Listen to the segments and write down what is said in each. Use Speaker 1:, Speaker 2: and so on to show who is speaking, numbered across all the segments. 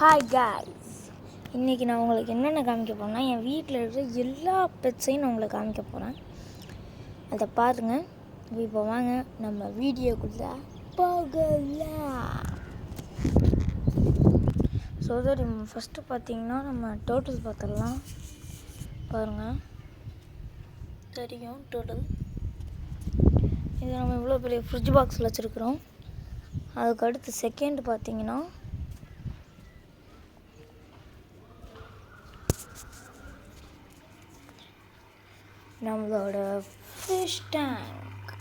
Speaker 1: Hi guys, இன்றைக்கி நான் உங்களுக்கு என்னென்ன காமிக்க போகிறேன்னா என் வீட்டில் இருக்கிற எல்லா பெட்ஸையும் நான் உங்களுக்கு காமிக்க போகிறேன். அதை பாருங்கள். இப்போ வாங்க நம்ம வீடியோக்குள்ளே போகலாம். ஸோ தட் ஃபஸ்ட்டு பார்த்தீங்கன்னா நம்ம டோட்டல் பார்த்துடலாம். பாருங்கள், தெரியும் டோட்டல். இது நம்ம இவ்வளோ பெரிய ஃப்ரிட்ஜ் பாக்ஸில் வச்சுருக்குறோம். அதுக்கு அடுத்து செகண்ட் பார்த்தீங்கன்னா நம்மளோட ஃபிஷ் டேங்க்.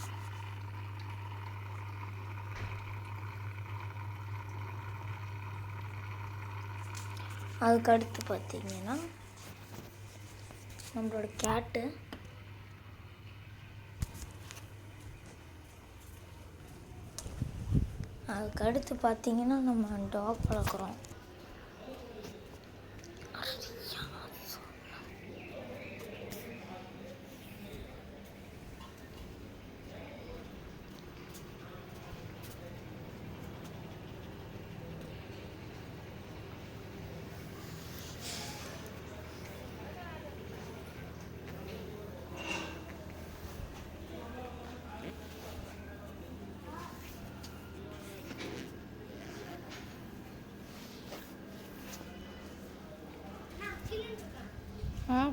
Speaker 1: அதுக்கு அடுத்து பார்த்தீங்கன்னா நம்மளோட கேட்டு. அதுக்கு அடுத்து பார்த்தீங்கன்னா நம்ம டாக் வளர்க்குறோம்.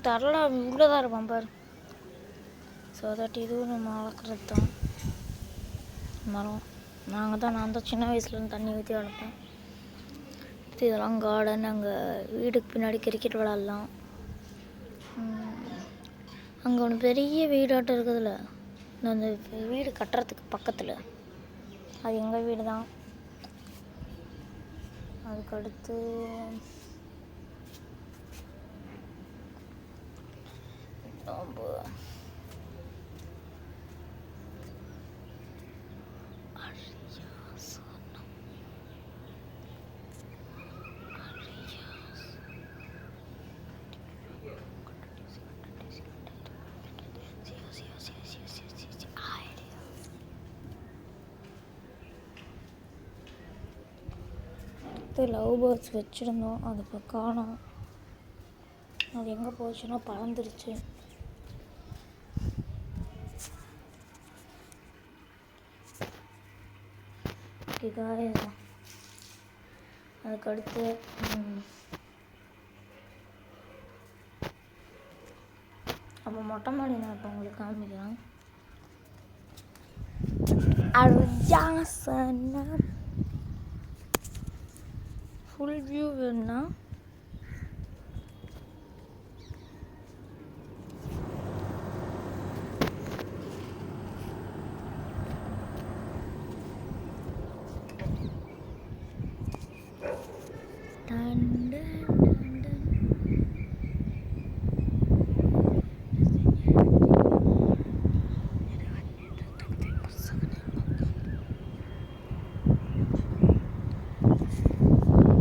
Speaker 1: தரல, உள்ளே தான் இருப்பான் பாரு. ஸோ தட் இதுவும் நம்ம வளர்க்குறது தான் மரம். நான் தான் சின்ன வயசுலேருந்து தண்ணி ஊற்றி வளர்ப்பேன். இதெல்லாம் கார்டன். அங்கே வீடுக்கு பின்னாடி கிரிக்கெட் விளாட்லாம். அங்கே ஒன்று பெரிய வீடாட்டம் இருக்குதுல்ல, அந்த வீடு கட்டுறதுக்கு பக்கத்தில், அது எங்கள் வீடு தான். அதுக்கடுத்து லவ் பேர்ட்ஸ் வச்சுருந்தோம், அது இப்போ காணோம். அது எங்கே போச்சுன்னா பறந்துருச்சு. அதுக்கடுத்து அப்போ மொட்டை மாடி நான் இப்போ உங்களுக்கு காமிக்கிறேன். ஃபுல் வியூ வேணுன்னா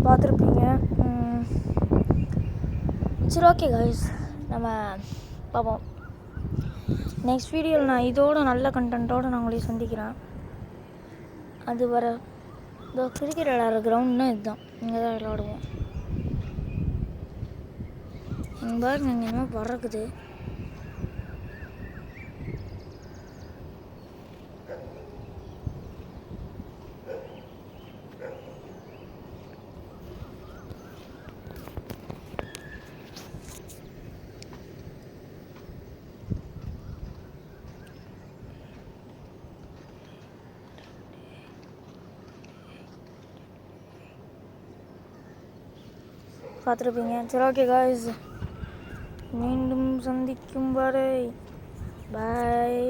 Speaker 1: பார்த்துருப்பீங்க. சரி, ஓகே காய்ஸ், நம்ம பார்ப்போம். நெக்ஸ்ட் வீடியோவில் நான் இதோட நல்ல கண்டென்ட்டோடு நான் உங்களையும் சந்திக்கிறேன். அது வர இந்த கிரிக்கெட் விளையாடுற கிரவுண்ட்னா இதுதான், இங்கே தான் விளையாடுவோம். இங்கே பாருங்க, இங்கே என்ன பறக்குது. பார்த்துருப்பீங்க. சரி, ஓகே காய்ஸ், மீண்டும் சந்திக்கும் வரை பாய்.